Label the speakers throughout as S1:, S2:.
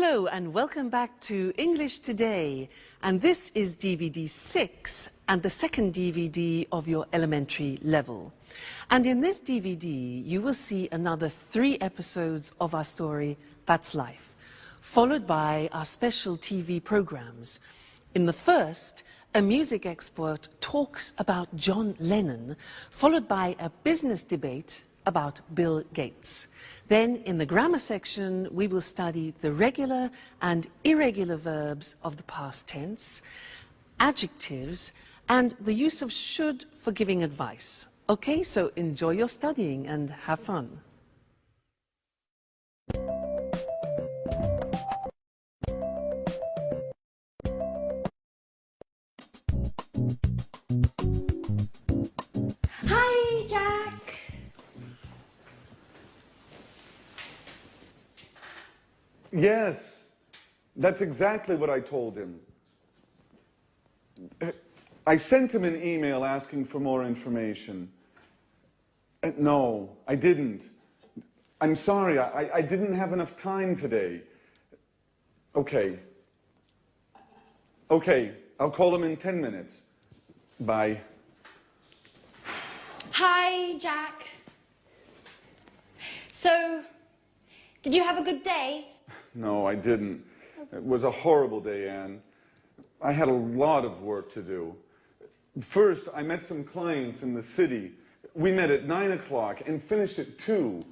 S1: Hello and welcome back to English Today, and this is DVD 6 and the second DVD of your elementary level. And in this DVD you will see another 3 episodes of our story That's Life, followed by our special TV programs. In the first, a music expert talks about John Lennon, followed by a business debate about Bill Gates. Then, in the grammar section, we will study the regular and irregular verbs of the past tense, adjectives, and the use of should for giving advice. Okay, so enjoy your studying and have fun.
S2: Hi, Jack.
S3: Yes, that's exactly what I told him. I sent him an email asking for more information. No, I didn't. I'm sorry, I didn't have enough time today. Okay. Okay, I'll call him in 10 minutes. Bye.
S2: Hi, Jack. So, did you have a good day?
S3: No, I didn't. It was a horrible day, Anne. I had a lot of work to do. First, I met some clients in the city. We met at 9 o'clock and finished at 2.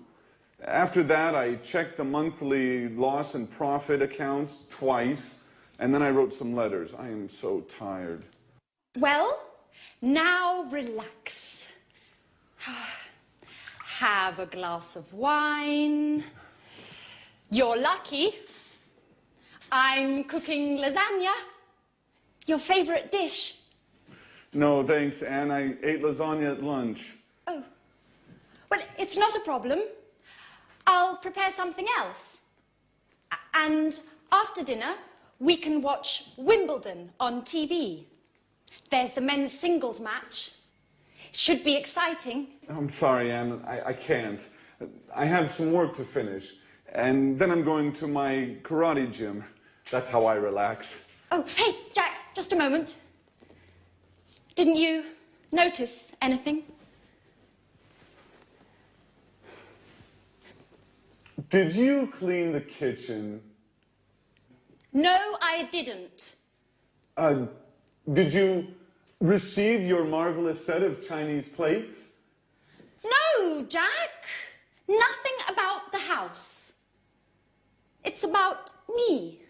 S3: After that, I checked the monthly loss and profit accounts twice, and then I wrote some letters. I am so tired.
S2: Well, now relax. Have a glass of wine. You're lucky. I'm cooking lasagna. Your favorite dish.
S3: No, thanks, Anne. I ate lasagna at lunch.
S2: Oh. Well, it's not a problem. I'll prepare something else. And after dinner, we can watch Wimbledon on TV. There's the men's singles match. Should be exciting.
S3: I'm sorry, Anne. I can't. I have some work to finish. And then I'm going to my karate gym. That's how I relax.
S2: Oh, hey, Jack, just a moment. Didn't you notice anything?
S3: Did you clean the kitchen?
S2: No, I didn't.
S3: Did you receive your marvelous set of Chinese plates?
S2: No, Jack. Nothing about the house. It's about me.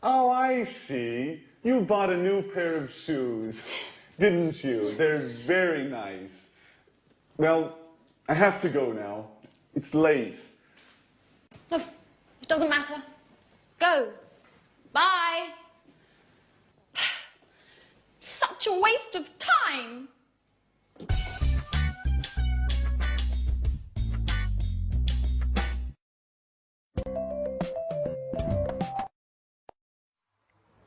S3: Oh, I see. You bought a new pair of shoes, didn't you? They're very nice. Well, I have to go now. It's late.
S2: Oh, it doesn't matter. Go. Bye. Such a waste of time.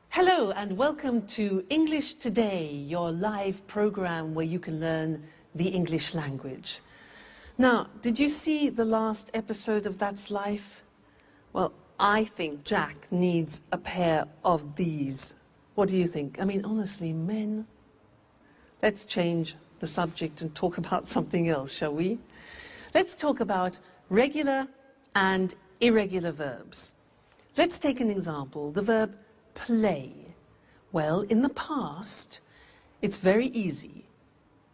S1: Hello and welcome to English Today, your live program where you can learn the English language. Now, did you see the last episode of That's Life? Well, I think Jack needs a pair of these. What do you think? I mean, honestly, men. Let's change the subject and talk about something else, shall we? Let's talk about regular and irregular verbs. Let's take an example, the verb play. Well, in the past, it's very easy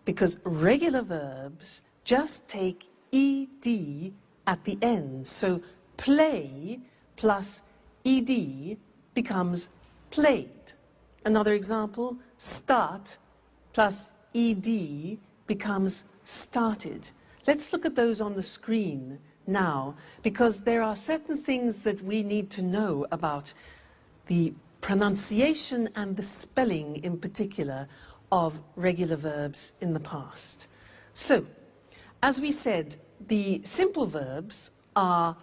S1: because regular verbs just take ed at the end. So play plus ed becomes played. Another example, start plus ed becomes started. Let's look at those on the screen now, because there are certain things that we need to know about the pronunciation and the spelling in particular of regular verbs in the past. So, as we said, the simple verbs are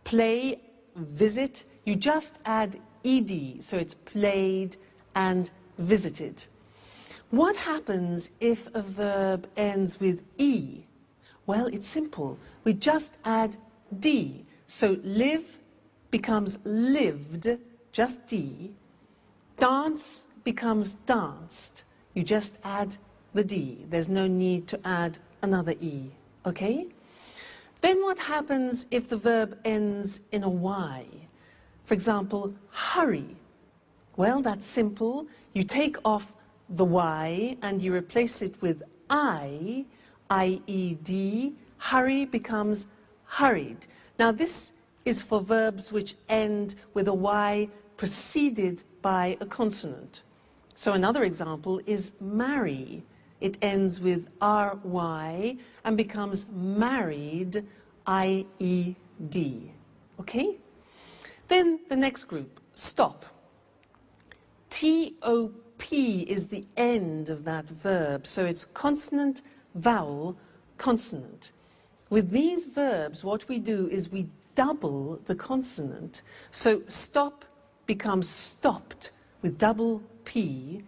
S1: play, visit. You just add ed, so it's played and visited. What happens if a verb ends with e? Well, it's simple. We just add d. So live becomes lived, just D. Dance becomes danced. You just add the D. There's no need to add another E, okay? Then what happens if the verb ends in a Y? For example, hurry. Well, that's simple. You take off the Y and you replace it with I-E-D. Hurry becomes hurried. Now this is for verbs which end with a Y preceded by a consonant. So another example is marry. It ends with R-Y and becomes married, I-E-D. Okay? Then the next group, stop. T-O-P is the end of that verb, so it's consonant, vowel, consonant. With these verbs, what we do is we double the consonant. So stop becomes stopped with double P,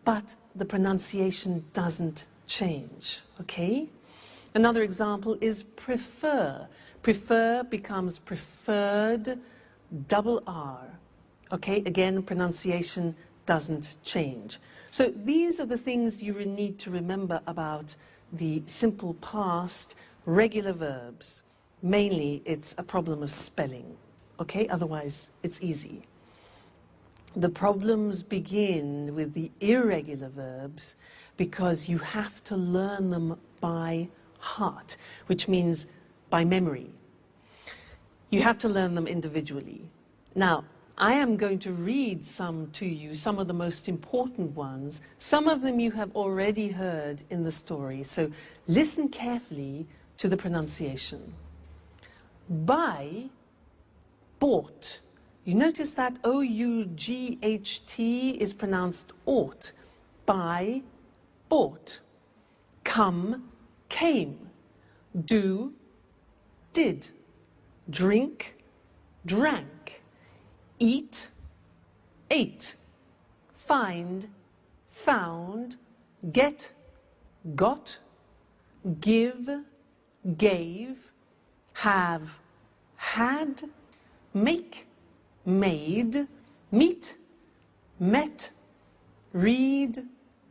S1: but the pronunciation doesn't change, okay? Another example is prefer. Prefer becomes preferred, double R. Okay, again, pronunciation doesn't change. So these are the things you need to remember about the simple past, regular verbs. Mainly, it's a problem of spelling, okay? Otherwise, it's easy. The problems begin with the irregular verbs because you have to learn them by heart, which means by memory. You have to learn them individually. Now, I am going to read some to you, some of the most important ones. Some of them you have already heard in the story, so listen carefully to the pronunciation. Buy, bought. You notice that O-U-G-H-T is pronounced ought. Buy, bought. Come, came. Do, did. Drink, drank. Eat, ate. Find, found. Get, got. Give, gave. Have, had. Make, made. Meet, met. Read,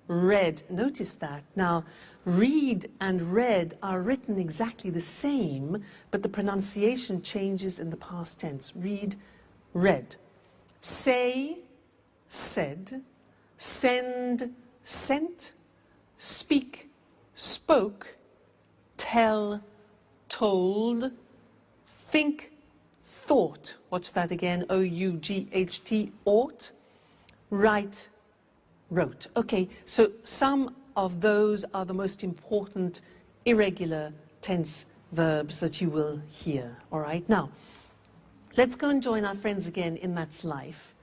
S1: read. Notice that. Now, read and read are written exactly the same, but the pronunciation changes in the past tense. Read, read. Say, said. Send, sent. Speak, spoke. Tell, told. Think, thought. Watch that again. O-U-G-H-T, ought. Write, wrote. Okay, so some of those are the most important irregular tense verbs that you will hear. All right, now, let's go and join our friends again in That's Life.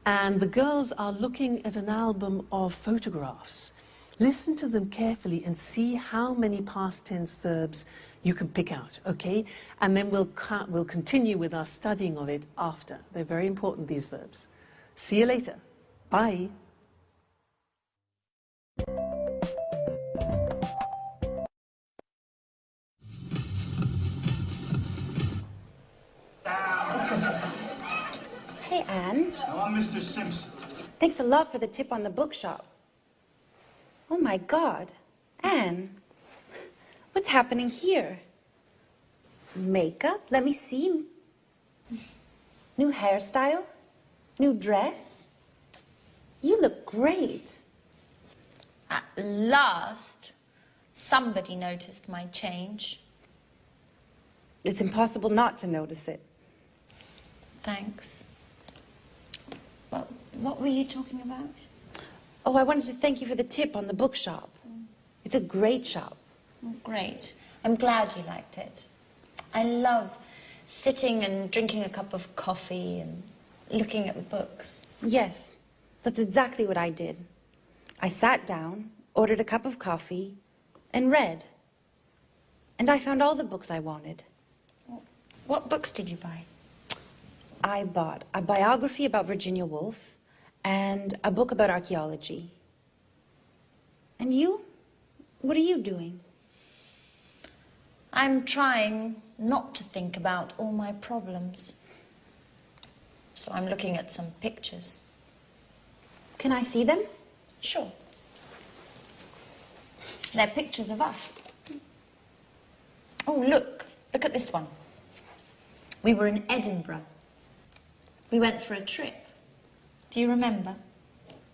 S1: And the girls are looking at an album of photographs. Listen to them carefully and see how many past tense verbs you can pick out, okay? And then we'll continue with our studying of it after. They're very important, these verbs. See you later. Bye.
S4: Hey, Anne.
S5: Oh, I'm Mr. Simpson.
S4: Thanks a lot for the tip on the bookshop. Oh, my God. Anne, what's happening here? Makeup? Let me see. New hairstyle? New dress? You look great.
S2: At last, somebody noticed my change.
S4: It's impossible not to notice it.
S2: Thanks. Well, what were you talking about?
S4: Oh, I wanted to thank you for the tip on the bookshop. It's a great shop.
S2: Oh, great. I'm glad you liked it. I love sitting and drinking a cup of coffee and looking at books.
S4: Yes, that's exactly what I did. I sat down, ordered a cup of coffee, and read. And I found all the books I wanted.
S2: What books did you buy?
S4: I bought a biography about Virginia Woolf and a book about archaeology. And you? What are you doing?
S2: I'm trying not to think about all my problems. So I'm looking at some pictures.
S4: Can I see them?
S2: Sure. They're pictures of us. Oh, look. Look at this one. We were in Edinburgh. We went for a trip. Do you remember?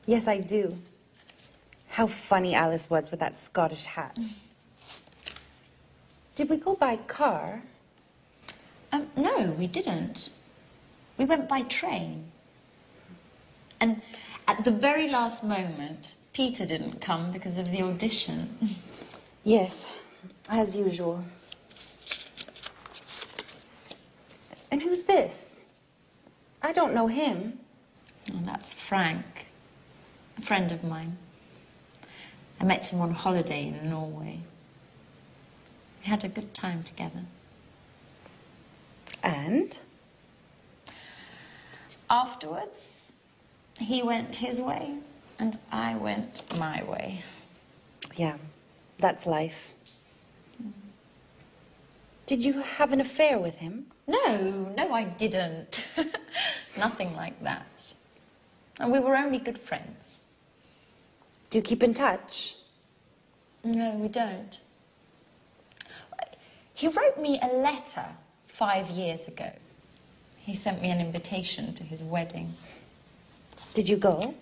S4: Yes, I do. How funny Alice was with that Scottish hat. Did we go by car?
S2: No, we didn't. We went by train. And at the very last moment, Peter didn't come because of the audition.
S4: Yes, as usual. And who's this? I don't know him.
S2: Oh, that's Frank, a friend of mine. I met him on holiday in Norway. We had a good time together.
S4: And?
S2: Afterwards, he went his way and I went my way.
S4: Yeah, that's life. Did you have an affair with him?
S2: No, I didn't. Nothing like that. And we were only good friends.
S4: Do you keep in touch?
S2: No, we don't. He wrote me a letter 5 years ago. He sent me an invitation to his wedding.
S4: Did you go?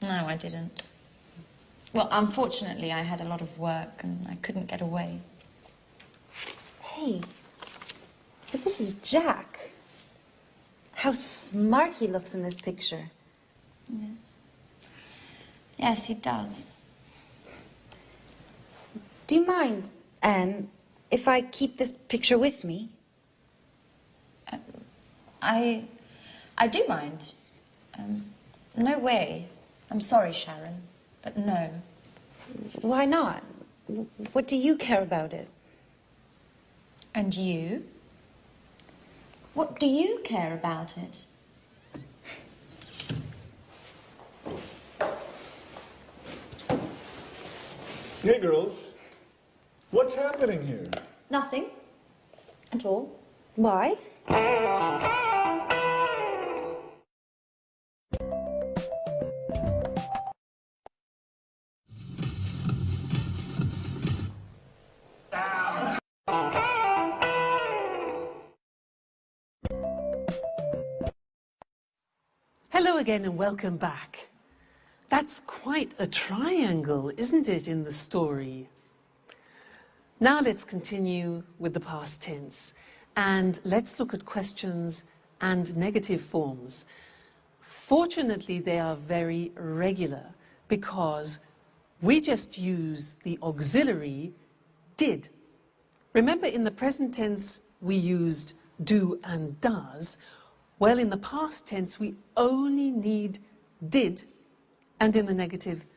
S2: No, I didn't. Well, unfortunately, I had a lot of work and I couldn't get away.
S4: Hey, but this is Jack. How smart he looks in this picture.
S2: Yes. Yes, he does.
S4: Do you mind, Anne, if I keep this picture with me?
S2: I do mind. No way. I'm sorry, Sharon, but no.
S4: Why not? What do you care about it?
S2: And you? What do you care about it?
S5: Hey, girls. What's happening here?
S2: Nothing. At all.
S4: Why?
S1: Hello again and welcome back. That's quite a triangle, isn't it, in the story? Now let's continue with the past tense and let's look at questions and negative forms. Fortunately, they are very regular because we just use the auxiliary did. Remember, in the present tense, we used do and does. Well, in the past tense, we only need did, and in the negative,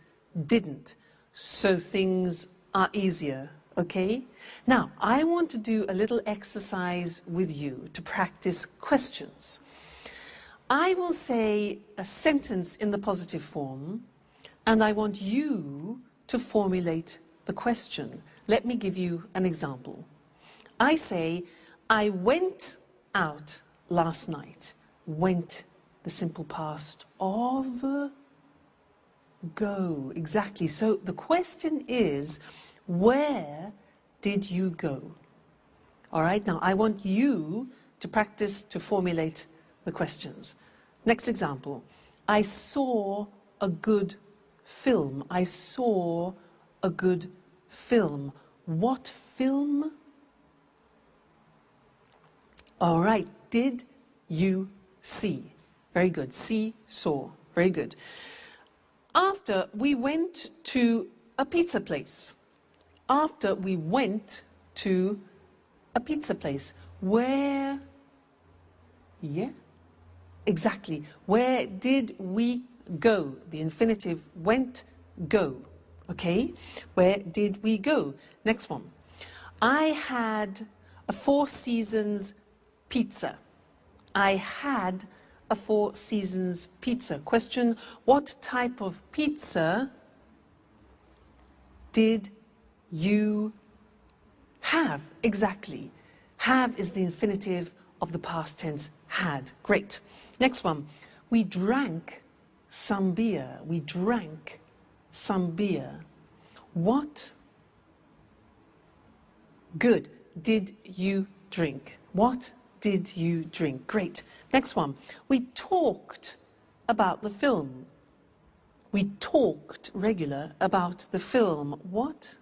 S1: didn't. So things are easier, okay? Now, I want to do a little exercise with you to practice questions. I will say a sentence in the positive form, and I want you to formulate the question. Let me give you an example. I say, I went out last night. Went, the simple past of go. Exactly. So the question is, where did you go? All right. Now I want you to practice to formulate the questions. Next example. I saw a good film. I saw a good film. What film? All right. Did you see? Very good. See, saw. Very good. After we went to a pizza place. After we went to a pizza place. Where? Yeah, exactly. Where did we go? The infinitive went, go. Okay? Where did we go? Next one. I had a Four Seasons pizza. I had a Four Seasons pizza. Question, what type of pizza did you have? Exactly. Have is the infinitive of the past tense had. Great. Next one. We drank some beer. We drank some beer. What good did you drink? What did you drink? Great. Next one. We talked about the film. We talked regular about the film. What?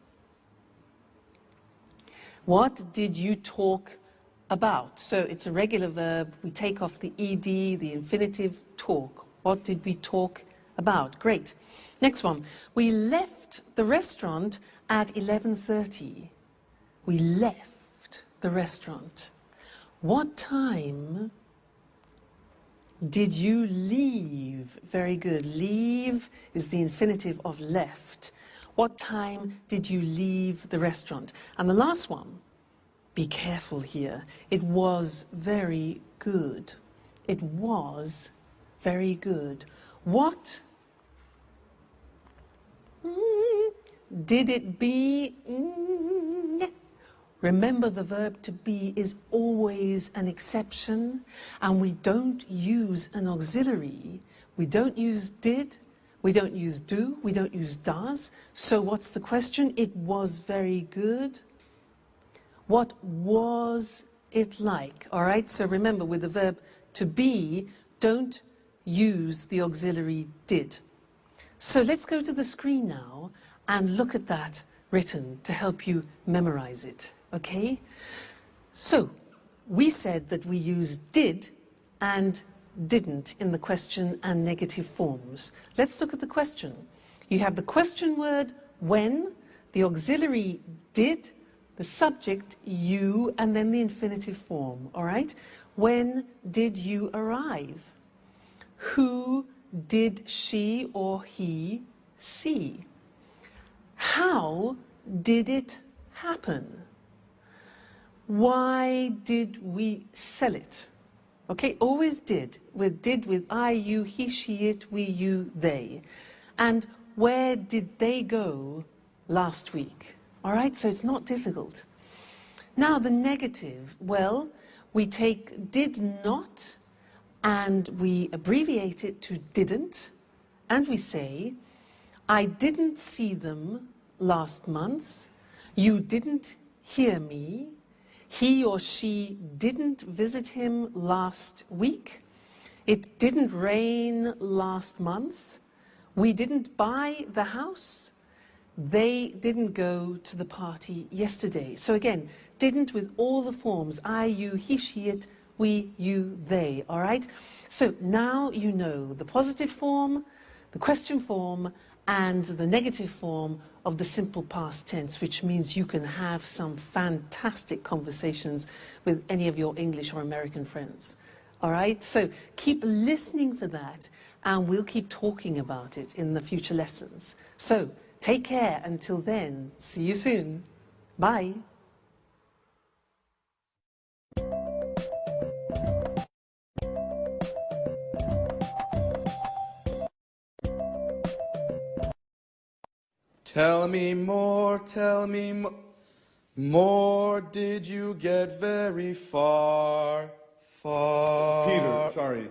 S1: What did you talk about? So it's a regular verb. We take off the ed, the infinitive, talk. What did we talk about? Great. Next one. We left the restaurant at 11:30. We left the restaurant. What time did you leave? Very good. Leave is the infinitive of left. What time did you leave the restaurant? And the last one, be careful here. It was very good. It was very good. What did it be? Remember, the verb to be is always an exception, and we don't use an auxiliary. We don't use did, we don't use do, we don't use does. So what's the question? It was very good. What was it like? All right, so remember, with the verb to be, don't use the auxiliary did. So let's go to the screen now and look at that written to help you memorize it. Okay? So, we said that we use did and didn't in the question and negative forms. Let's look at the question. You have the question word when, the auxiliary did, the subject you, and then the infinitive form. All right? When did you arrive? Who did she or he see? How did it happen? Why did we sell it? Okay, always did with I, you, he, she, it, we, you, they. And where did they go last week? All right, so it's not difficult. Now the negative, well, we take did not and we abbreviate it to didn't, and we say, I didn't see them last month. You didn't hear me. He or she didn't visit him last week. It didn't rain last month. We didn't buy the house. They didn't go to the party yesterday. So again, didn't with all the forms. I, you, he, she, it, we, you, they. All right? So now you know the positive form, the question form, and the negative form of the simple past tense, which means you can have some fantastic conversations with any of your English or American friends. All right? So keep listening for that, and we'll keep talking about it in the future lessons. So take care until then. See you soon. Bye.
S6: Tell me more, tell me more. Did you get very far, far?
S3: Peter, sorry.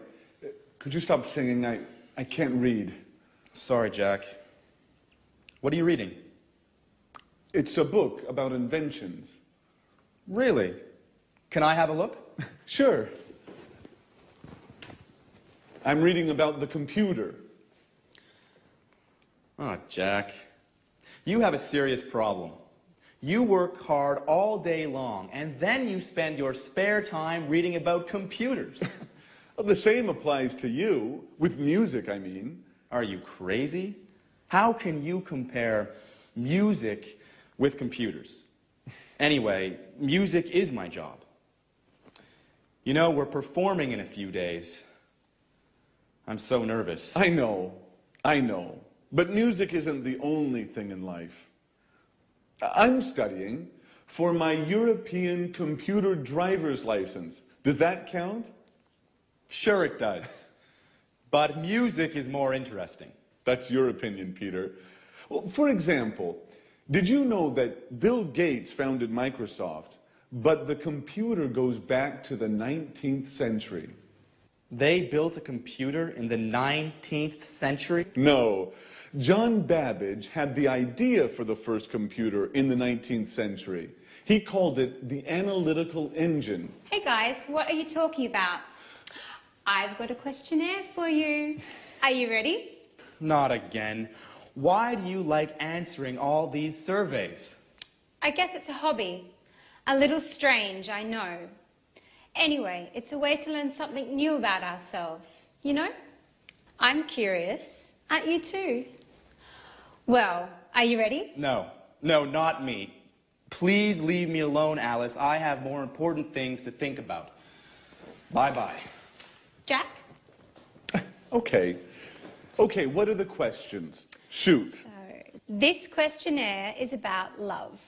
S3: Could you stop singing? I can't read.
S6: Sorry, Jack. What are you reading?
S3: It's a book about inventions.
S6: Really? Can I have a look?
S3: Sure. I'm reading about the computer.
S6: Oh, Jack. You have a serious problem. You work hard all day long, and then you spend your spare time reading about computers.
S3: Well, the same applies to you, with music, I mean.
S6: Are you crazy? How can you compare music with computers? Anyway, music is my job. You know, we're performing in a few days. I'm so nervous.
S3: I know. But music isn't the only thing in life. I'm studying for my European computer driver's license. Does that count?
S6: Sure it does. But music is more interesting.
S3: That's your opinion, Peter. Well, for example, did you know that Bill Gates founded Microsoft but the computer goes back to the 19th century.
S6: They built a computer in the 19th century?
S3: No, John Babbage had the idea for the first computer in the 19th century. He called it the analytical engine.
S7: Hey guys, what are you talking about? I've got a questionnaire for you. Are you ready?
S6: Not again. Why do you like answering all these surveys?
S7: I guess it's a hobby. A little strange, I know. Anyway, it's a way to learn something new about ourselves, you know? I'm curious. Aren't you too? Well, are you ready?
S6: No, not me. Please leave me alone, Alice. I have more important things to think about. Bye-bye.
S7: Jack?
S3: Okay, what are the questions? Shoot.
S7: So, this questionnaire is about love.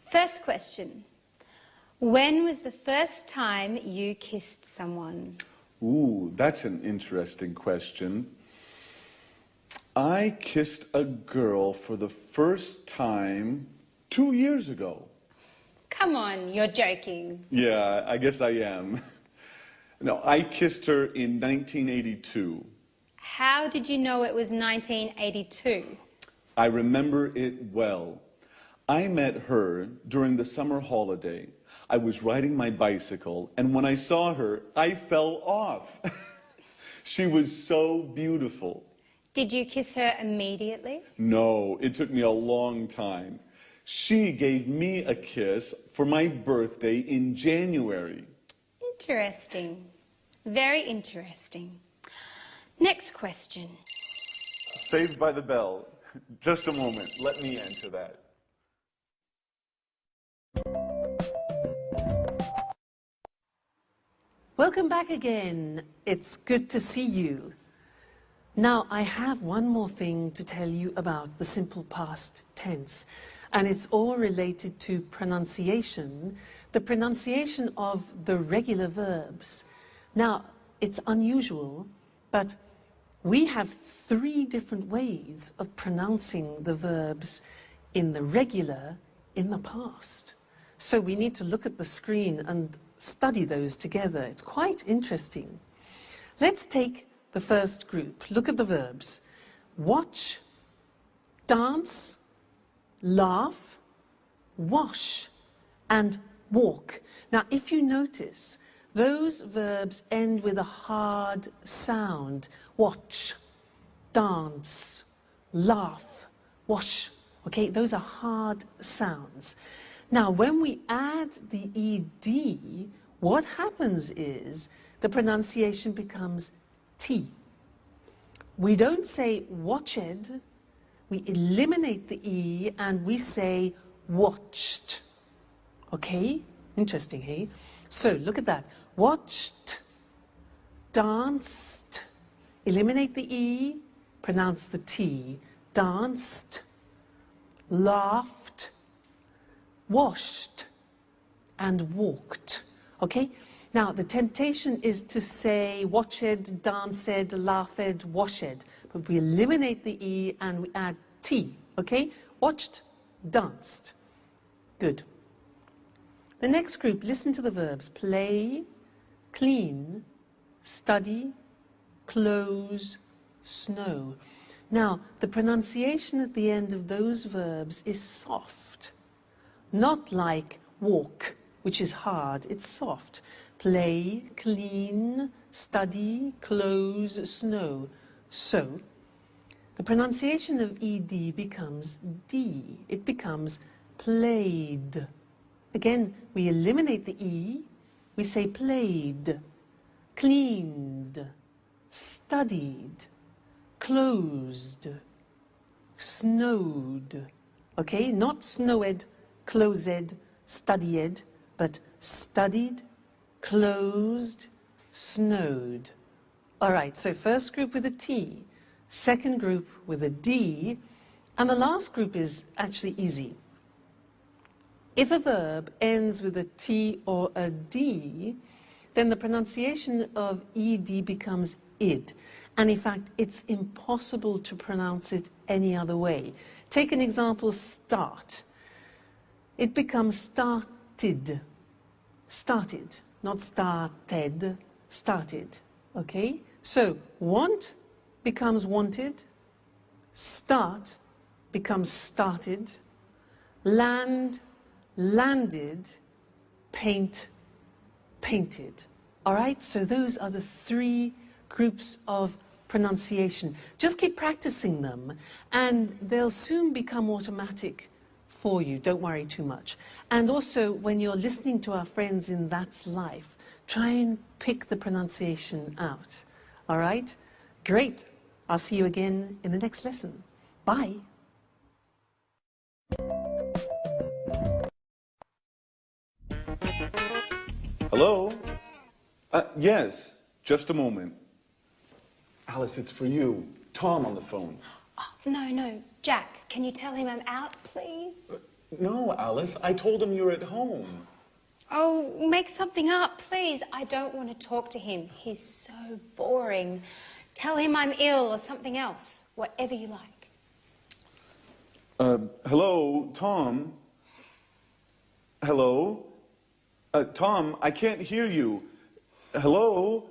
S7: First question. When was the first time you kissed someone?
S3: Ooh, that's an interesting question. I kissed a girl for the first time 2 years ago.
S7: Come on, you're joking.
S3: Yeah, I guess I am. No, I kissed her in 1982.
S7: How did you know it was 1982?
S3: I remember it well. I met her during the summer holiday. I was riding my bicycle, and when I saw her, I fell off. She was so beautiful.
S7: Did you kiss her immediately?
S3: No, it took me a long time. She gave me a kiss for my birthday in January.
S7: Interesting. Very interesting. Next question.
S3: Saved by the Bell. Just a moment. Let me answer that.
S1: Welcome back again. It's good to see you. Now, I have one more thing to tell you about the simple past tense, and it's all related to pronunciation, the pronunciation of the regular verbs. Now, it's unusual, but we have 3 different ways of pronouncing the verbs in the regular in the past. So we need to look at the screen and study those together. It's quite interesting. Let's take the first group. Look at the verbs. Watch, dance, laugh, wash, and walk. Now, if you notice, those verbs end with a hard sound. Watch, dance, laugh, wash. Okay, those are hard sounds. Now, when we add the ed, what happens is the pronunciation becomes T. We don't say watched, we eliminate the E and we say watched. Okay? Interesting, hey? So, look at that. Watched, danced, eliminate the E, pronounce the T. Danced, laughed, washed, and walked. Okay? Now, the temptation is to say watched, danced, laughed, washed, but we eliminate the E and we add T. Okay? Watched, danced. Good. The next group, listen to the verbs. Play, clean, study, close, snow. Now, the pronunciation at the end of those verbs is soft. Not like walk, which is hard. It's soft. Play, clean, study, close, snow. So, the pronunciation of ed becomes D. It becomes played. Again, we eliminate the E. We say played, cleaned, studied, closed, snowed. Okay, not snowed, closed, studied, but studied, closed, snowed. All right, so first group with a T, second group with a D, and the last group is actually easy. If a verb ends with a T or a D, then the pronunciation of ed becomes id. And in fact, it's impossible to pronounce it any other way. Take an example, start. It becomes started. started, not started, started. Okay? So, want becomes wanted, start becomes started, land, landed, paint, painted. All right? So those are the three groups of pronunciation. Just keep practicing them and they'll soon become automatic for you. Don't worry too much. And also, when you're listening to our friends in That's Life, try and pick the pronunciation out. All right? Great. I'll see you again in the next lesson. Bye.
S3: Hello? Yes, just a moment.
S5: Alice, it's for you. Tom on the phone.
S7: Oh, no, Jack, can you tell him I'm out, please?
S5: No, Alice, I told him you're at home.
S7: Oh, make something up, please. I don't want to talk to him. He's so boring. Tell him I'm ill or something else, whatever you like.
S3: Hello, Tom? Hello? Tom, I can't hear you. Hello?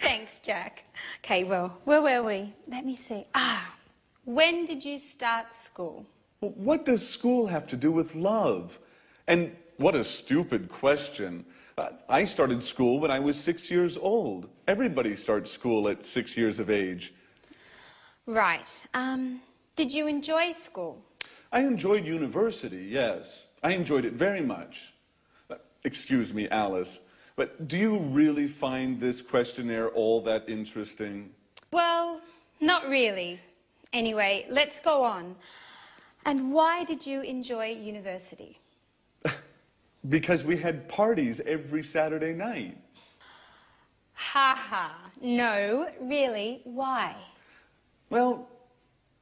S7: Thanks, Jack. Okay, well, where were we? Let me see. When did you start school?
S3: Well, what does school have to do with love? And what a stupid question. I started school when I was 6 years old. Everybody starts school at 6 years of age.
S7: Right. Did you enjoy school?
S3: I enjoyed university, yes. I enjoyed it very much. Excuse me, Alice, but do you really find this questionnaire all that interesting?
S7: Well, not really. Anyway, let's go on. And why did you enjoy university?
S3: Because we had parties every Saturday night.
S7: Ha ha. No, really, why?
S3: Well,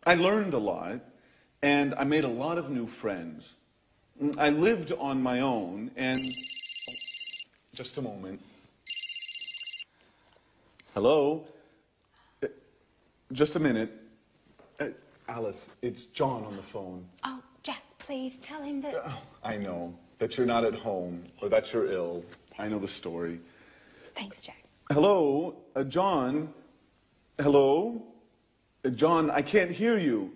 S3: I learned a lot, and I made a lot of new friends. I lived on my own, and...
S5: Just a moment.
S3: Hello? Just a minute.
S5: Alice, it's John on the phone.
S7: Oh, Jack, please tell him that...
S3: I know that you're not at home, or that you're ill. I know the story.
S7: Thanks, Jack.
S3: Hello? John? Hello? John, I can't hear you.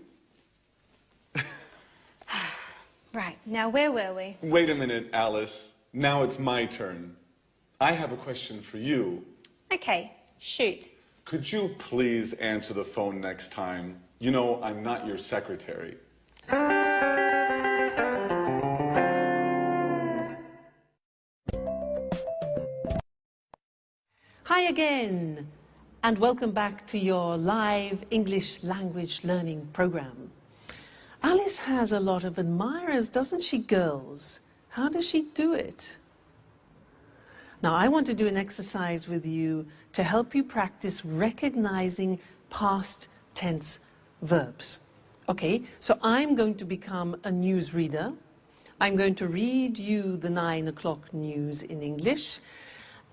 S7: Right, now where were we?
S3: Wait a minute, Alice. Now it's my turn. I have a question for you.
S7: Okay, shoot.
S3: Could you please answer the phone next time? You know, I'm not your secretary.
S1: Hi again, and welcome back to your live English language learning program. Alice has a lot of admirers, doesn't she, girls? How does she do it? Now, I want to do an exercise with you to help you practice recognizing past tense verbs. Okay, so I'm going to become a newsreader. I'm going to read you the 9 o'clock news in English,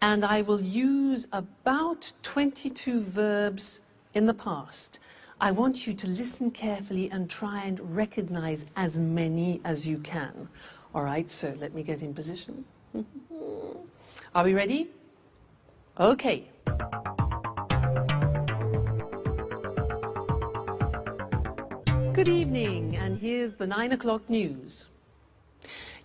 S1: and I will use about 22 verbs in the past. I want you to listen carefully and try and recognize as many as you can. All right, so let me get in position. Are we ready? Okay. Good evening, and here's the 9 o'clock news.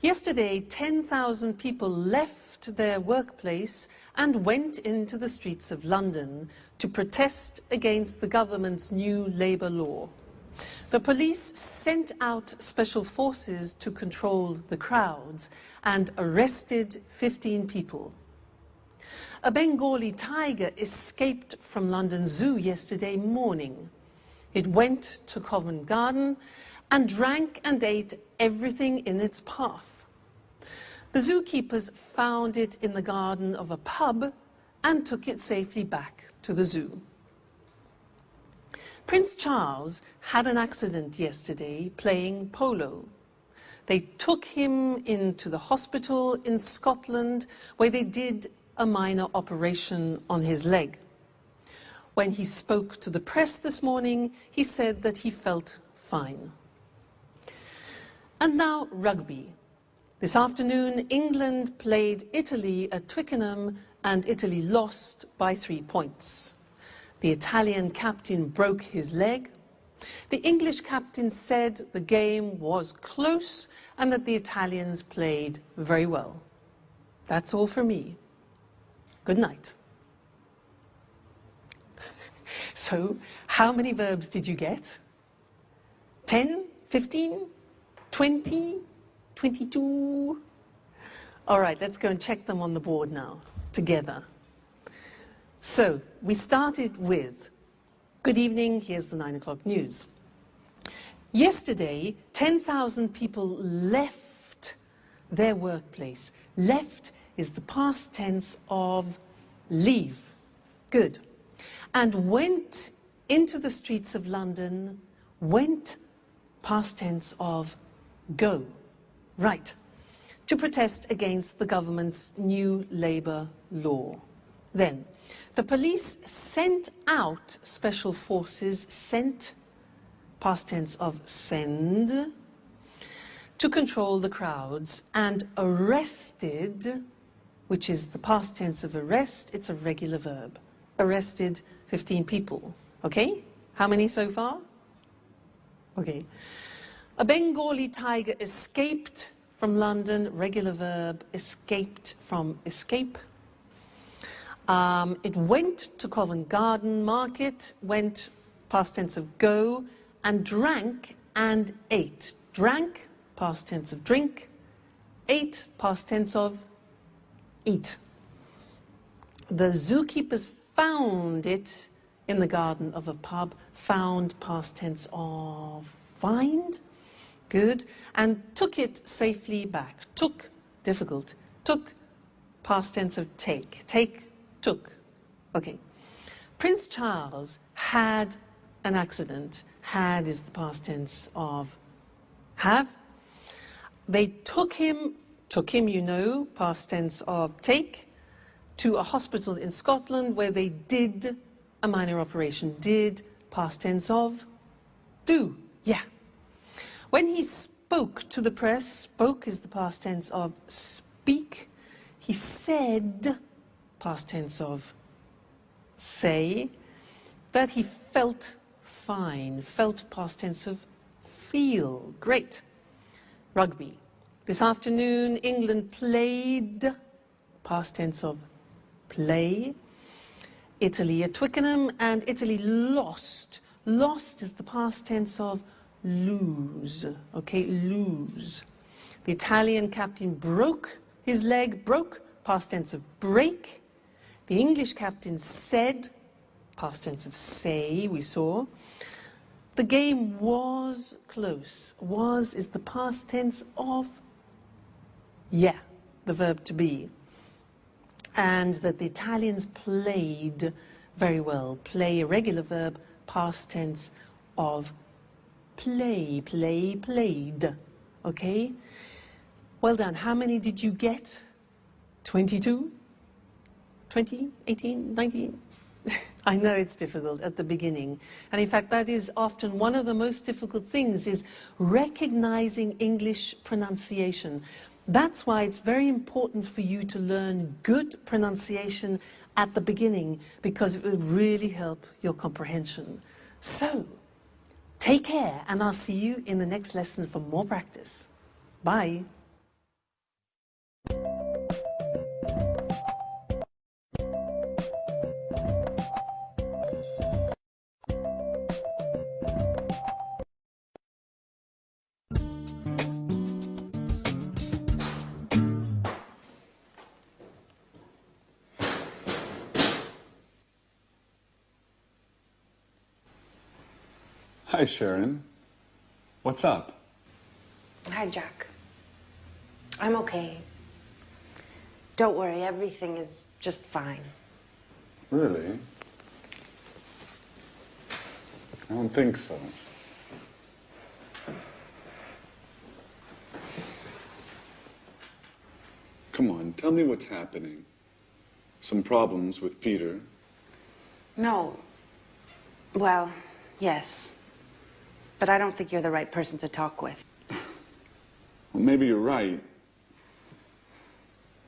S1: Yesterday, 10,000 people left their workplace and went into the streets of London to protest against the government's new labour law. The police sent out special forces to control the crowds and arrested 15 people. A Bengali tiger escaped from London Zoo yesterday morning. It went to Covent Garden and drank and ate everything in its path. The zookeepers found it in the garden of a pub and took it safely back to the zoo. Prince Charles had an accident yesterday playing polo. They took him into the hospital in Scotland where they did a minor operation on his leg. When he spoke to the press this morning, he said that he felt fine. And now rugby. This afternoon, England played Italy at Twickenham and Italy lost by 3 points. The Italian captain broke his leg. The English captain said the game was close and that the Italians played very well. That's all for me. Good night. So, how many verbs did you get? 10? 15? 20? 22? All right, let's go and check them on the board now, together. So, we started with, good evening, here's the 9 o'clock news. Yesterday, 10,000 people left their workplace. Left is the past tense of leave. Good. And went into the streets of London. Went, past tense of go. Right. To protest against the government's new labour law. Then, the police sent out special forces, sent, past tense of send, to control the crowds, and arrested, which is the past tense of arrest, it's a regular verb. Arrested 15 people. Okay? How many so far? Okay. A Bengali tiger escaped from London, regular verb, escaped from escape. It went to Covent Garden Market, went, past tense of go, and drank and ate. Drank, past tense of drink. Ate, past tense of eat. The zookeepers found it in the garden of a pub. Found, past tense of find. Good. And took it safely back. Took, difficult. Took, past tense of take. Take, took. Okay. Prince Charles had an accident. Had is the past tense of have. They took him, you know, past tense of take, to a hospital in Scotland where they did a minor operation. Did, past tense of do. Yeah. When he spoke to the press, spoke is the past tense of speak. He said, past tense of say, that he felt fine. Felt, past tense of feel. Great. Rugby. This afternoon, England played, past tense of play, Italy at Twickenham, and Italy lost. Lost is the past tense of lose. Okay, lose. The Italian captain broke his leg. Broke, past tense of break. The English captain said, past tense of say, we saw. The game was close. Was is the past tense of yeah, the verb to be. And that the Italians played very well. Play, a regular verb, past tense of play, play, played. Okay? Well done. How many did you get? 22? 20? 18? 19? I know it's difficult at the beginning. And in fact, that is often one of the most difficult things, is recognizing English pronunciation. That's why it's very important for you to learn good pronunciation at the beginning, because it will really help your comprehension. So, take care, and I'll see you in the next lesson for more practice. Bye.
S3: Hi, Sharon. What's up?
S8: Hi, Jack. I'm okay. Don't worry, everything is just fine.
S3: Really? I don't think so. Come on, tell me what's happening. Some problems with Peter?
S8: No. Well, yes. But I don't think you're the right person to talk with.
S3: Well, maybe you're right.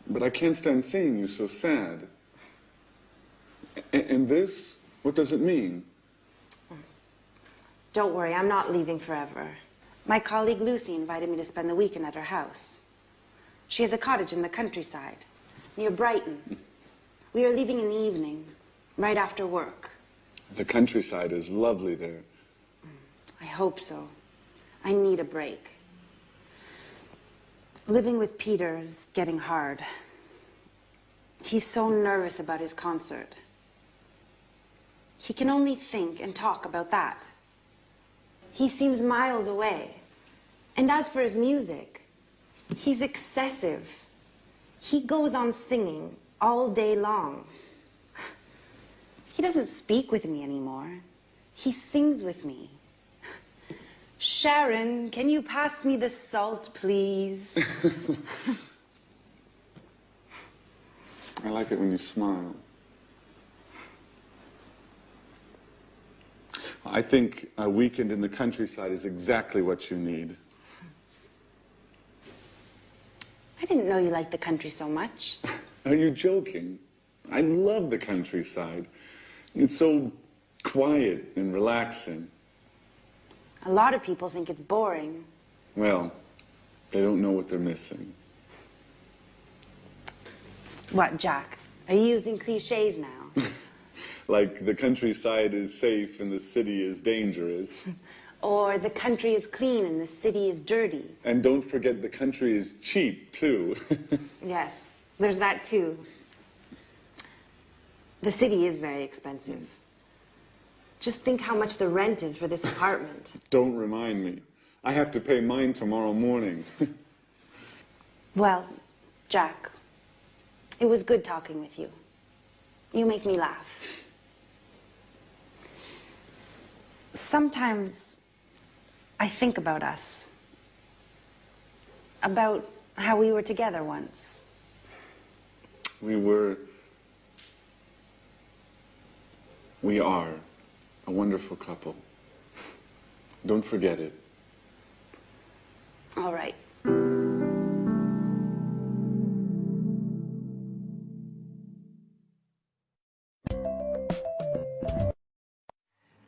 S3: but I can't stand seeing you so sad. And this, what does it mean?
S8: Don't worry, I'm not leaving forever. My colleague Lucy invited me to spend the weekend at her house. She has a cottage in the countryside, near Brighton. We are leaving in the evening, right after work.
S3: The countryside is lovely there.
S8: I hope so. I need a break. Living with Peter is getting hard. He's so nervous about his concert. He can only think and talk about that. He seems miles away. And as for his music, he's excessive. He goes on singing all day long. He doesn't speak with me anymore. He sings with me. Sharon, can you pass me the salt, please?
S3: I like it when you smile. I think a weekend in the countryside is exactly what you need.
S8: I didn't know you liked the country so much.
S3: Are you joking? I love the countryside. It's so quiet and relaxing.
S8: A lot of people think it's boring.
S3: Well, they don't know what they're missing.
S8: What, Jack? Are you using cliches now?
S3: Like the countryside is safe and the city is dangerous.
S8: Or the country is clean and the city is dirty.
S3: And don't forget the country is cheap, too.
S8: Yes, there's that too. The city is very expensive. Just think how much the rent is for this apartment.
S3: Don't remind me. I have to pay mine tomorrow morning.
S8: Well, Jack, it was good talking with you. You make me laugh. Sometimes I think about us. About how we were together once.
S3: We are a wonderful couple. Don't forget it.
S8: All right.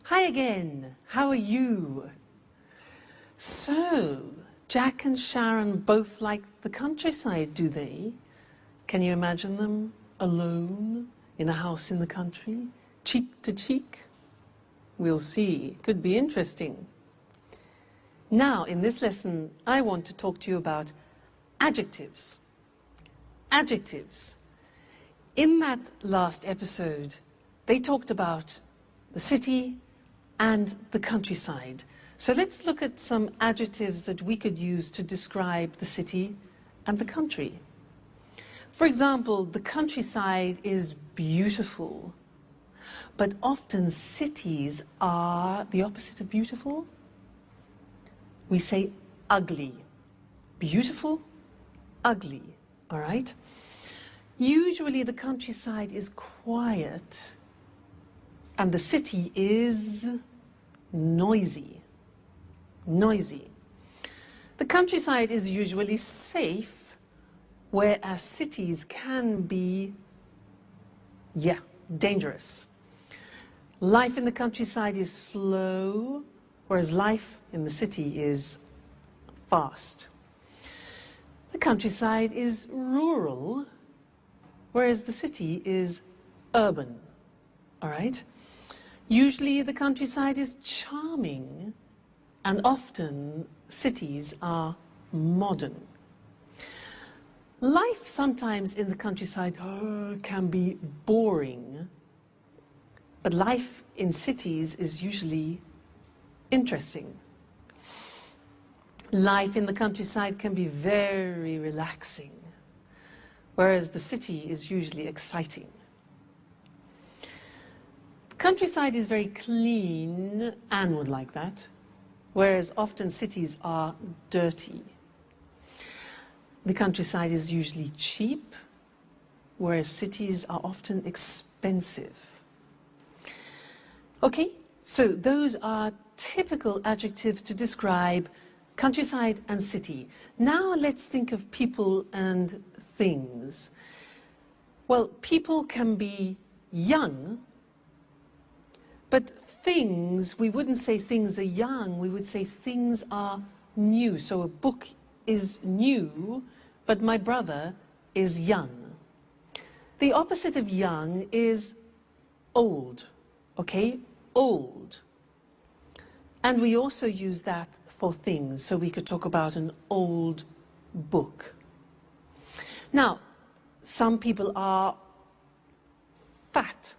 S1: Hi again. How are you? So, Jack and Sharon both like the countryside, do they? Can you imagine them alone in a house in the country, cheek to cheek? We'll see. Could be interesting. Now, in this lesson, I want to talk to you about adjectives. Adjectives. In that last episode, they talked about the city and the countryside. So let's look at some adjectives that we could use to describe the city and the country. For example, the countryside is beautiful, but often cities are the opposite of beautiful. We say ugly. Beautiful, ugly, all right? Usually the countryside is quiet and the city is noisy. Noisy. The countryside is usually safe, whereas cities can be, dangerous. Life in the countryside is slow, whereas life in the city is fast. The countryside is rural, whereas the city is urban, all right? Usually the countryside is charming, and often cities are modern. Life sometimes in the countryside can be boring, but life in cities is usually interesting. Life in the countryside can be very relaxing, whereas the city is usually exciting. The countryside is very clean, Anne would like that, whereas often cities are dirty. The countryside is usually cheap, whereas cities are often expensive. Okay, so those are typical adjectives to describe countryside and city. Now let's think of people and things. Well, people can be young, but things, we wouldn't say things are young, we would say things are new. So a book is new, but my brother is young. The opposite of young is old, okay? Old. And we also use that for things, so we could talk about an old book. Now, some people are fat.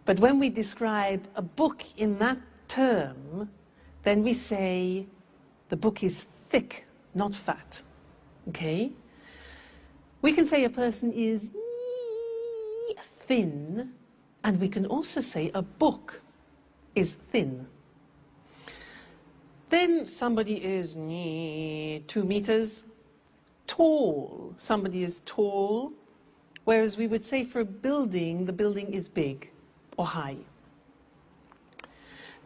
S1: But when we describe a book in that term, then we say the book is thick, not fat. Okay? We can say a person is thin, and we can also say a book is thin. Then somebody is 2 meters tall. Somebody is tall, whereas we would say for a building, the building is big or high.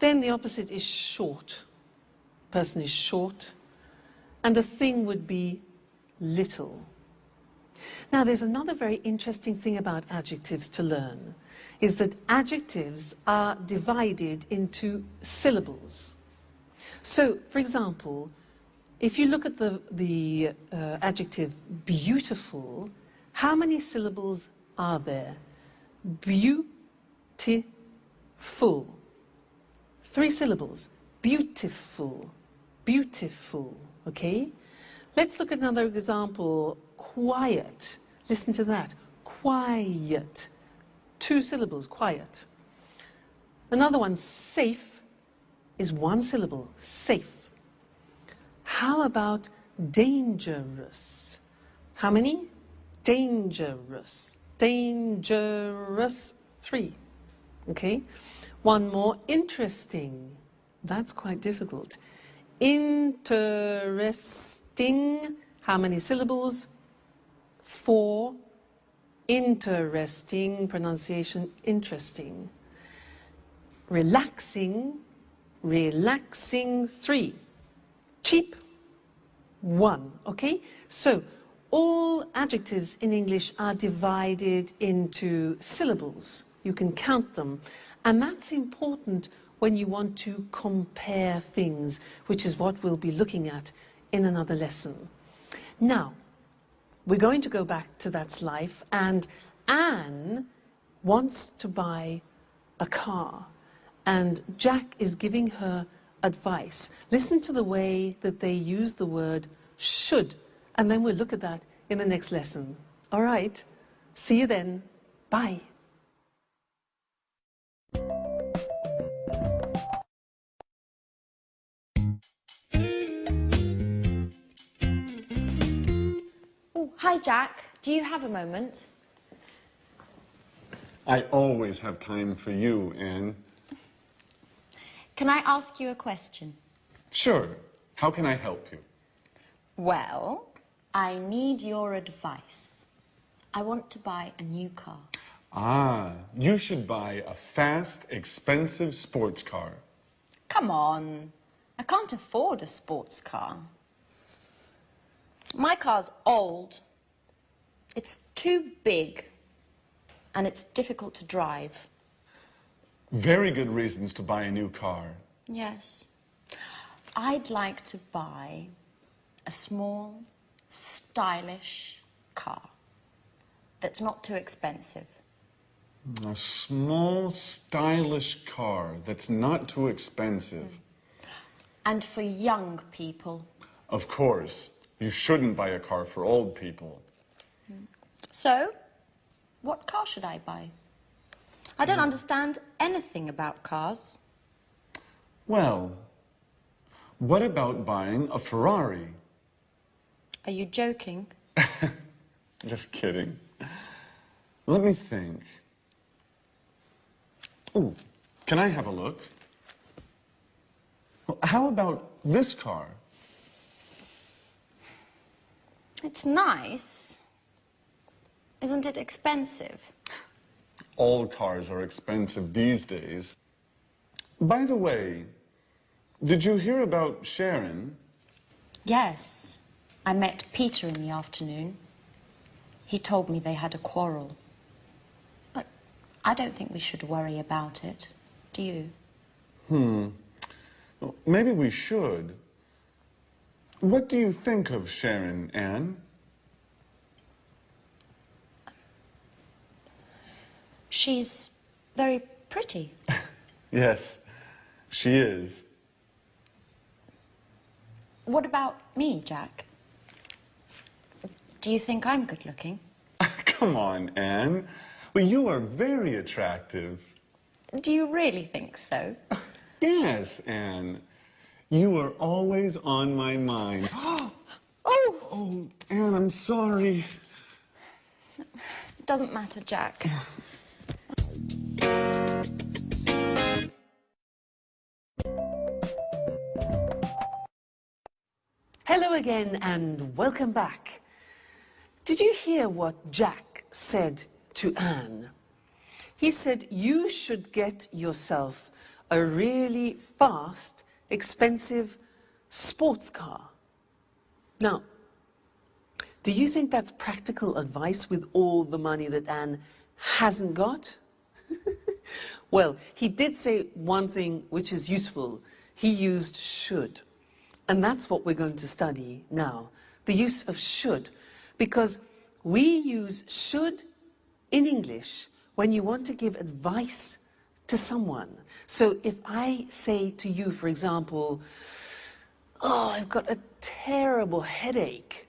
S1: Then the opposite is short. Person is short, and the thing would be little. Now, there's another very interesting thing about adjectives to learn, is that adjectives are divided into syllables. So, for example, if you look at the adjective beautiful, how many syllables are there? Beautiful. 3 syllables. Beautiful. Beautiful. Okay? Let's look at another example. Quiet. Listen to that. Quiet. 2 syllables. Quiet. Another one, safe, is 1 syllable. Safe. How about dangerous? How many? Dangerous. Dangerous. 3. Okay? One more, interesting. That's quite difficult. Interesting. How many syllables? 4. Interesting. Pronunciation, interesting. Relaxing. Relaxing. 3. Cheap. 1. Okay? So, all adjectives in English are divided into syllables. You can count them. And that's important when you want to compare things, which is what we'll be looking at in another lesson. Now, we're going to go back to That's Life, and Anne wants to buy a car, and Jack is giving her advice. Listen to the way that they use the word should, and then we'll look at that in the next lesson. All right, see you then. Bye.
S2: Oh, hi, Jack. Do you have a moment?
S3: I always have time for you, Anne.
S2: Can I ask you a question?
S3: Sure. How can I help you?
S2: Well, I need your advice. I want to buy a new car.
S3: Ah, you should buy a fast, expensive sports car.
S2: Come on. I can't afford a sports car. My car's old. It's too big. And it's difficult to drive.
S3: Very good reasons to buy a new car.
S2: Yes. I'd like to buy a small, stylish car that's not too expensive.
S3: A small, stylish car that's not too expensive.
S2: And for young people.
S3: Of course. You shouldn't buy a car for old people.
S2: So, what car should I buy? I don't understand anything about cars.
S3: Well, what about buying a Ferrari?
S2: Are you joking?
S3: Just kidding. Let me think. Ooh, can I have a look? Well, how about this car?
S2: It's nice. Isn't it expensive?
S3: All cars are expensive these days. By the way, did you hear about Sharon?
S2: Yes. I met Peter in the afternoon. He told me they had a quarrel. But I don't think we should worry about it. Do you?
S3: Well, maybe we should. What do you think of Sharon, Anne?
S2: She's very pretty.
S3: Yes, she is.
S2: What about me, Jack? Do you think I'm good looking?
S3: Come on, Anne. Well, you are very attractive.
S2: Do you really think so?
S3: Yes, Anne. You are always on my mind. Oh, Anne, I'm sorry.
S2: Doesn't matter, Jack.
S1: Hello again and welcome back. Did you hear what Jack said to Anne? He said you should get yourself a really fast, expensive sports car. Now, do you think that's practical advice with all the money that Anne hasn't got? Well, he did say one thing which is useful. He used should. And that's what we're going to study now, the use of should, because we use should in English when you want to give advice to someone. So if I say to you, for example, oh, I've got a terrible headache,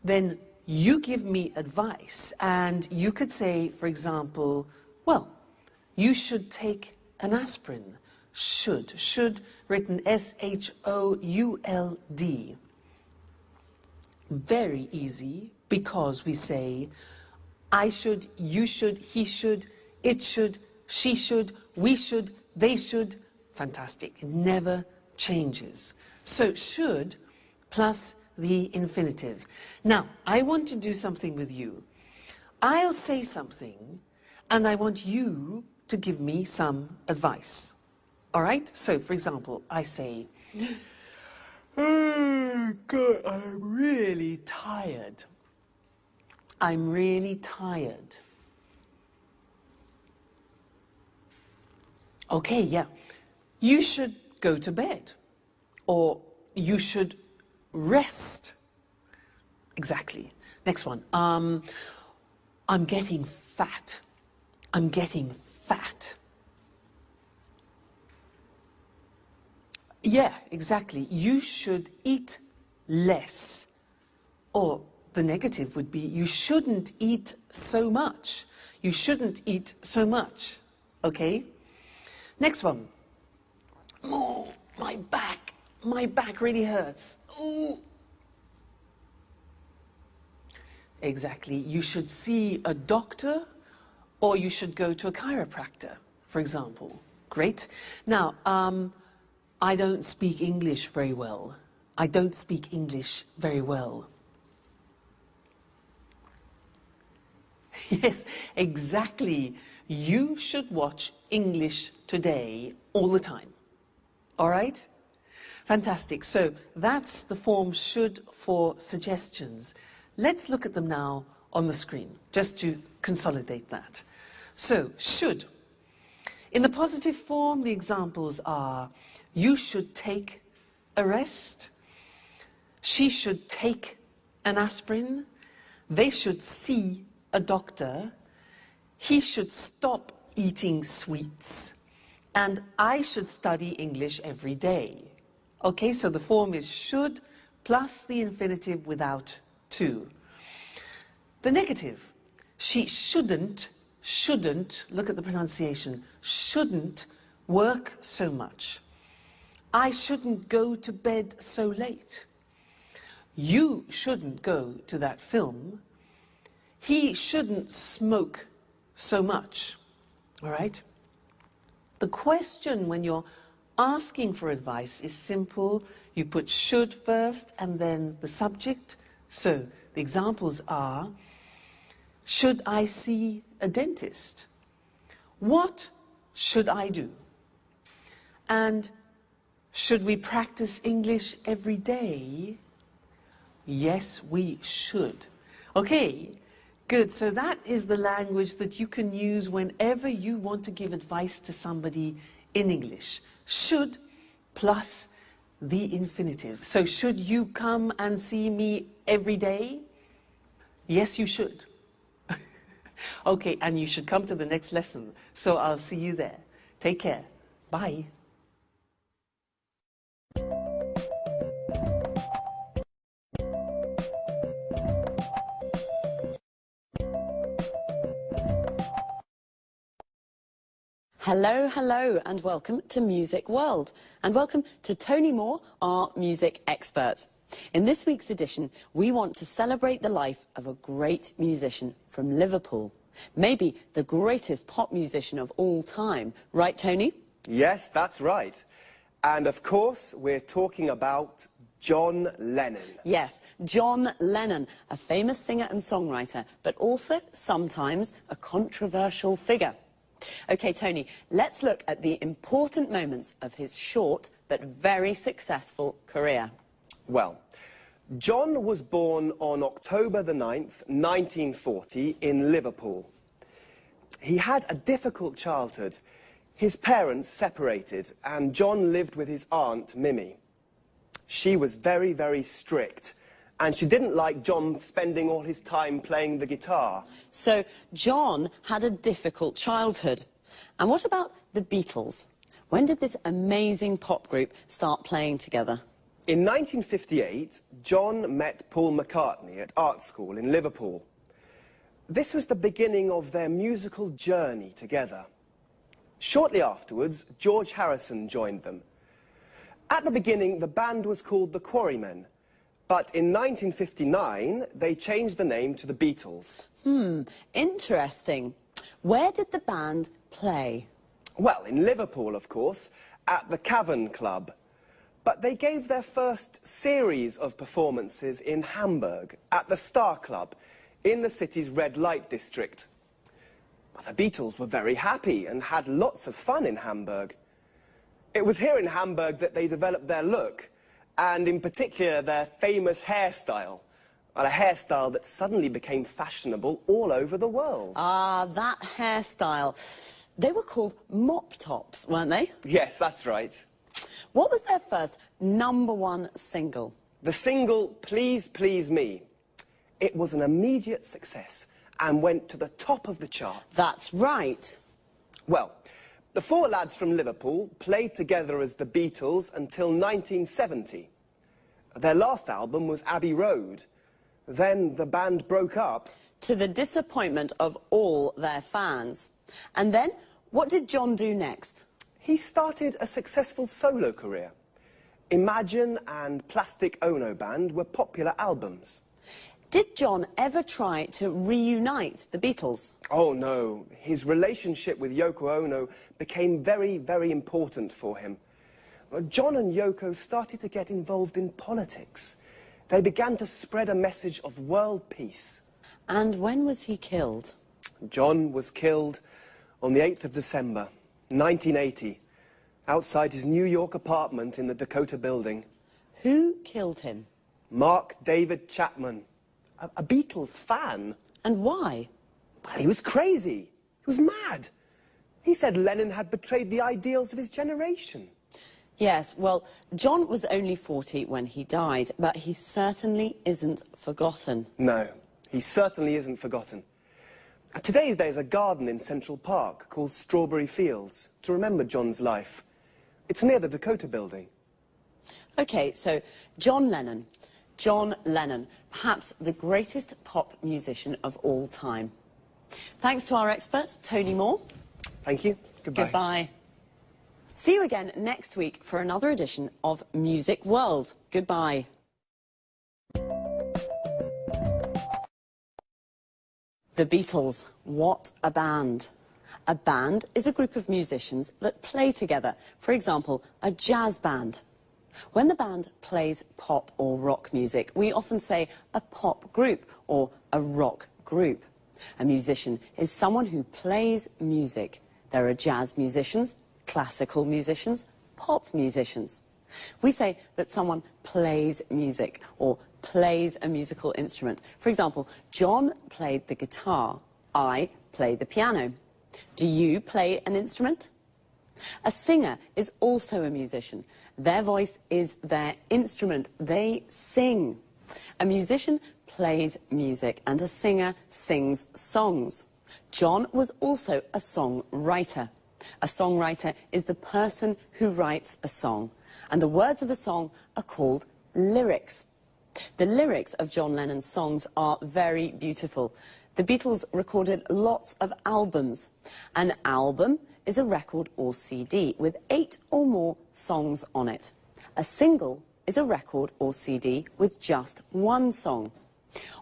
S1: then you give me advice and you could say, for example, well, you should take an aspirin. Should, written S-H-O-U-L-D. Very easy, because we say, I should, you should, he should, it should, she should, we should, they should. Fantastic. It never changes. So should plus the infinitive. Now, I want to do something with you. I'll say something, and I want you to give me some advice. All right? So, for example, I say, oh, God, I'm really tired. I'm really tired. Okay, yeah. You should go to bed. Or you should rest. Exactly. Next one. I'm getting fat. I'm getting fat. Yeah, exactly. You should eat less. Or the negative would be, you shouldn't eat so much. You shouldn't eat so much. Okay? Next one. Oh, my back really hurts. Ooh. Exactly. You should see a doctor, or you should go to a chiropractor, for example. Great. Now, I don't speak English very well. I don't speak English very well. Yes, exactly. You should watch English Today all the time. All right? Fantastic. So that's the form should for suggestions. Let's look at them now on the screen, just to consolidate that. So, should. In the positive form, the examples are, you should take a rest, she should take an aspirin, they should see a doctor, he should stop eating sweets, and I should study English every day. Okay, so the form is should plus the infinitive without to. The negative, she shouldn't, look at the pronunciation, shouldn't work so much. I shouldn't go to bed so late. You shouldn't go to that film. He shouldn't smoke so much. All right? The question when you're asking for advice is simple. You put should first and then the subject. So the examples are, should I see a dentist? What should I do? And should we practice English every day? Yes, we should. Okay, good. So that is the language that you can use whenever you want to give advice to somebody in English. Should plus the infinitive. So should you come and see me every day? Yes, you should. Okay, and you should come to the next lesson. So I'll see you there. Take care. Bye.
S9: Hello, hello, and welcome to Music World. And welcome to Tony Moore, our music expert. In this week's edition, we want to celebrate the life of a great musician from Liverpool. Maybe the greatest pop musician of all time. Right, Tony?
S10: Yes, that's right. And of course, we're talking about John Lennon.
S9: Yes, John Lennon, a famous singer and songwriter, but also sometimes a controversial figure. OK, Tony, let's look at the important moments of his short but very successful career.
S10: Well, John was born on October the 9th, 1940, in Liverpool. He had a difficult childhood. His parents separated, and John lived with his aunt, Mimi. She was very, very strict, and she didn't like John spending all his time playing the guitar.
S9: So John had a difficult childhood. And what about the Beatles? When did this amazing pop group start playing together?
S10: In 1958, John met Paul McCartney at art school in Liverpool. This was the beginning of their musical journey together. Shortly afterwards, George Harrison joined them. At the beginning, the band was called the Quarrymen, but in 1959, they changed the name to the Beatles.
S9: Interesting. Where did the band play?
S10: Well, in Liverpool, of course, at the Cavern Club. But they gave their first series of performances in Hamburg, at the Star Club, in the city's red light district. But the Beatles were very happy and had lots of fun in Hamburg. It was here in Hamburg that they developed their look, and in particular their famous hairstyle. A hairstyle that suddenly became fashionable all over the world.
S9: Ah, that hairstyle. They were called mop tops, weren't they?
S10: Yes, that's right.
S9: What was their first #1 single?
S10: The single, Please Please Me. It was an immediate success and went to the top of the charts.
S9: That's right.
S10: Well, the four lads from Liverpool played together as the Beatles until 1970. Their last album was Abbey Road. Then the band broke up.
S9: To the disappointment of all their fans. And then, what did John do next?
S10: He started a successful solo career. Imagine and Plastic Ono Band were popular albums.
S9: Did John ever try to reunite the Beatles?
S10: Oh, no. His relationship with Yoko Ono became very, very important for him. John and Yoko started to get involved in politics. They began to spread a message of world peace.
S9: And when was he killed?
S10: John was killed on the 8th of December, 1980, outside his New York apartment in the Dakota Building.
S9: Who killed him?
S10: Mark David Chapman, a Beatles fan.
S9: And why?
S10: Well, he was crazy. He was mad. He said Lennon had betrayed the ideals of his generation.
S9: Yes, well, John was only 40 when he died, but he certainly isn't forgotten.
S10: No, he certainly isn't forgotten. Today there's a garden in Central Park called Strawberry Fields to remember John's life. It's near the Dakota Building.
S9: OK, so John Lennon. John Lennon, perhaps the greatest pop musician of all time. Thanks to our expert, Tony Moore.
S10: Thank you. Goodbye.
S9: Goodbye. See you again next week for another edition of Music World. Goodbye. The Beatles, what a band. A band is a group of musicians that play together. For example, a jazz band. When the band plays pop or rock music, we often say a pop group or a rock group. A musician is someone who plays music. There are jazz musicians, classical musicians, pop musicians. We say that someone plays music or plays a musical instrument. For example, John played the guitar. I play the piano. Do you play an instrument? A singer is also a musician. Their voice is their instrument. They sing. A musician plays music and a singer sings songs. John was also a songwriter. A songwriter is the person who writes a song, and the words of a song are called lyrics. The lyrics of John Lennon's songs are very beautiful. The Beatles recorded lots of albums. An album is a record or CD with 8 or more songs on it. A single is a record or CD with just 1 song.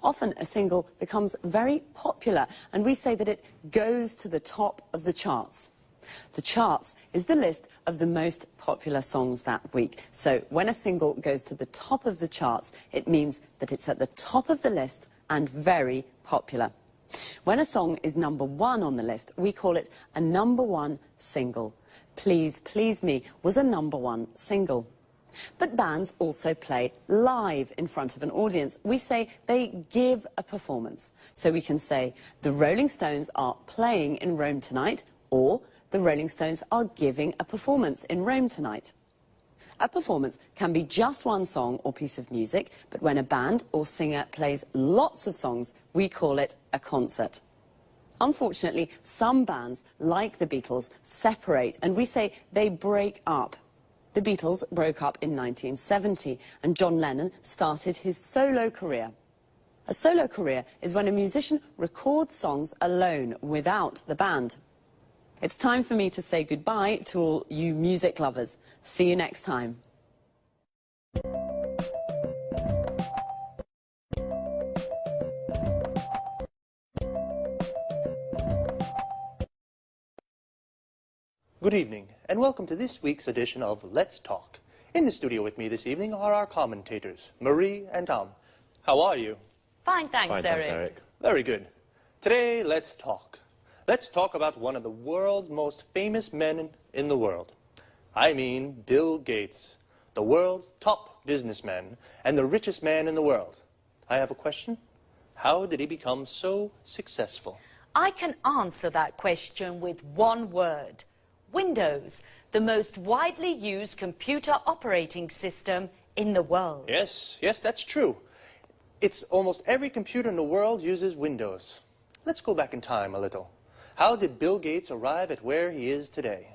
S9: Often a single becomes very popular, and we say that it goes to the top of the charts. The charts is the list of the most popular songs that week. So when a single goes to the top of the charts, it means that it's at the top of the list and very popular. When a song is #1 on the list, we call it a #1 single. Please Please Me was a #1 single. But bands also play live in front of an audience. We say they give a performance. So we can say, the Rolling Stones are playing in Rome tonight, or the Rolling Stones are giving a performance in Rome tonight. A performance can be just 1 song or piece of music, but when a band or singer plays lots of songs, we call it a concert. Unfortunately, some bands, like the Beatles, separate, and we say they break up. The Beatles broke up in 1970, and John Lennon started his solo career. A solo career is when a musician records songs alone, without the band. It's time for me to say goodbye to all you music lovers. See you next time.
S11: Good evening, and welcome to this week's edition of Let's Talk. In the studio with me this evening are our commentators, Marie and Tom. How are you?
S12: Fine, thanks, Eric.
S11: Very good. Today, let's talk. Let's talk about one of the world's most famous men in the world. I mean Bill Gates, the world's top businessman and the richest man in the world. I have a question. How did he become so successful?
S12: I can answer that question with one word. Windows, the most widely used computer operating system in the world.
S11: Yes, that's true. It's almost every computer in the world uses Windows. Let's go back in time a little. How did Bill Gates arrive at where he is today?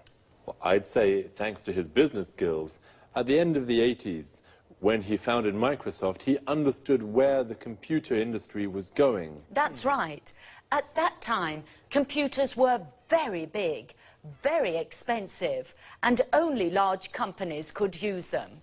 S13: Well, I'd say thanks to his business skills. At the end of the 80s, when he founded Microsoft, he understood where the computer industry was going.
S12: That's right. At that time, computers were very big, very expensive, and only large companies could use them.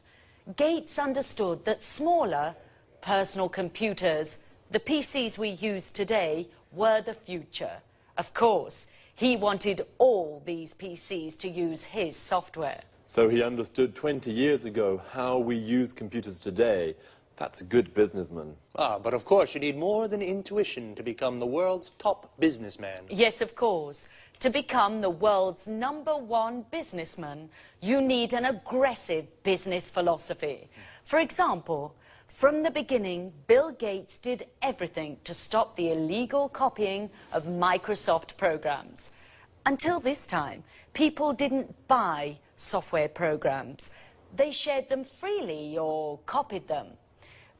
S12: Gates understood that smaller, personal computers, the PCs we use today, were the future. Of course, he wanted all these PCs to use his software.
S13: So he understood 20 years ago how we use computers today. That's a good businessman.
S11: But of course you need more than intuition to become the world's top businessman.
S12: Yes, of course. To become the world's #1 businessman, you need an aggressive business philosophy. For example, from the beginning, Bill Gates did everything to stop the illegal copying of Microsoft programs. Until this time, people didn't buy software programs. They shared them freely or copied them.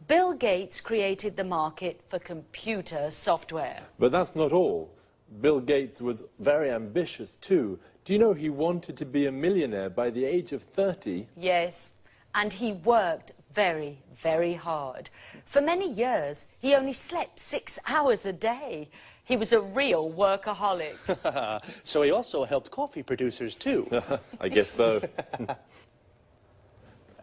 S12: Bill Gates created the market for computer software.
S13: But that's not all. Bill Gates was very ambitious too. Do you know he wanted to be a millionaire by the age of 30?
S12: Yes, and he worked very, very hard. For many years, he only slept 6 hours a day. He was a real workaholic.
S11: So he also helped coffee producers too.
S13: I guess so.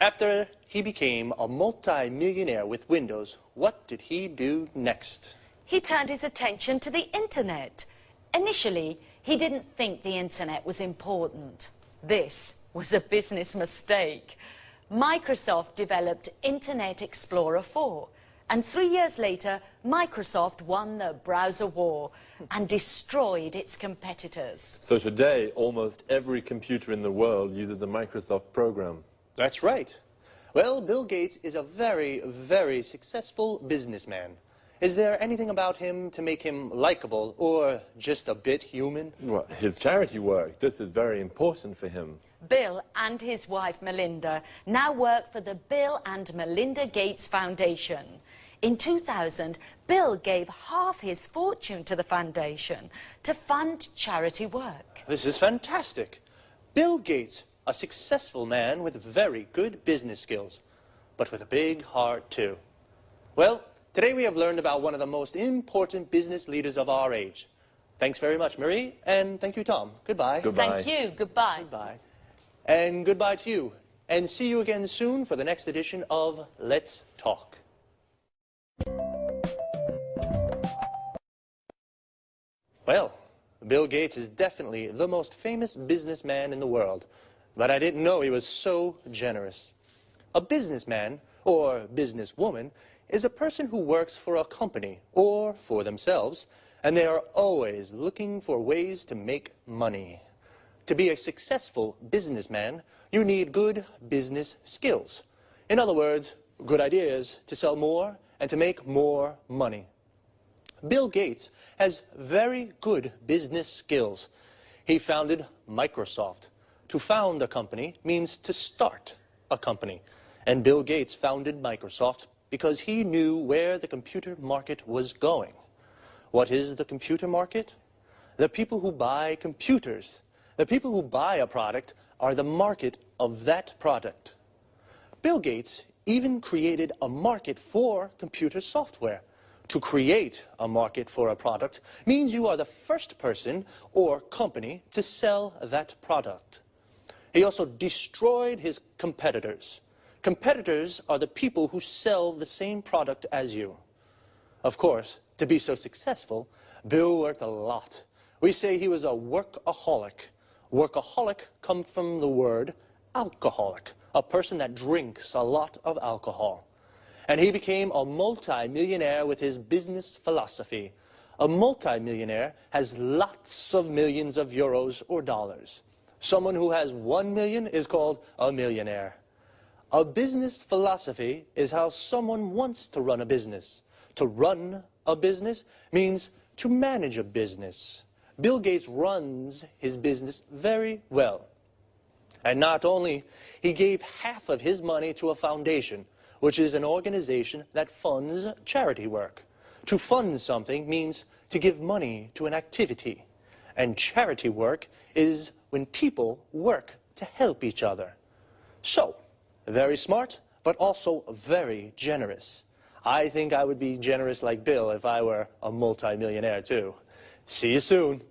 S11: After he became a multi-millionaire with Windows, what did he do next?
S12: He turned his attention to the internet. Initially, he didn't think the internet was important. This was a business mistake. Microsoft developed Internet Explorer 4, and 3 years later, Microsoft won the browser war and destroyed its competitors.
S13: So today, almost every computer in the world uses a Microsoft program.
S11: That's right. Well, Bill Gates is a very, very successful businessman. Is there anything about him to make him likable or just a bit human?
S13: Well, his charity work, this is very important for him.
S12: Bill and his wife Melinda now work for the Bill and Melinda Gates Foundation. In 2000, Bill gave half his fortune to the foundation to fund charity work.
S11: This is fantastic. Bill Gates, a successful man with very good business skills, but with a big heart too. Well, today we have learned about one of the most important business leaders of our age. Thanks very much, Marie, and thank you, Tom. Goodbye.
S13: Goodbye.
S12: Thank you. Goodbye.
S11: Goodbye. And goodbye to you. And see you again soon for the next edition of Let's Talk. Well, Bill Gates is definitely the most famous businessman in the world, but I didn't know he was so generous. A businessman, or businesswoman, is a person who works for a company or for themselves, and they are always looking for ways to make money. To be a successful businessman, you need good business skills. In other words, good ideas to sell more and to make more money. Bill Gates has very good business skills. He founded Microsoft. To found a company means to start a company. And Bill Gates founded Microsoft because he knew where the computer market was going. What is the computer market? The people who buy computers. The people who buy a product are the market of that product. Bill Gates even created a market for computer software. To create a market for a product means you are the first person or company to sell that product. He also destroyed his competitors. Competitors are the people who sell the same product as you. Of course, to be so successful, Bill worked a lot. We say he was a workaholic. Workaholic comes from the word alcoholic, a person that drinks a lot of alcohol. And he became a multi-millionaire with his business philosophy. A multi-millionaire has lots of millions of euros or dollars. Someone who has 1 million is called a millionaire. A business philosophy is how someone wants to run a business. To run a business means to manage a business. Bill Gates runs his business very well. And not only, he gave half of his money to a foundation, which is an organization that funds charity work. To fund something means to give money to an activity. And charity work is when people work to help each other. So, very smart, but also very generous. I think I would be generous like Bill if I were a multi-millionaire too. See you soon.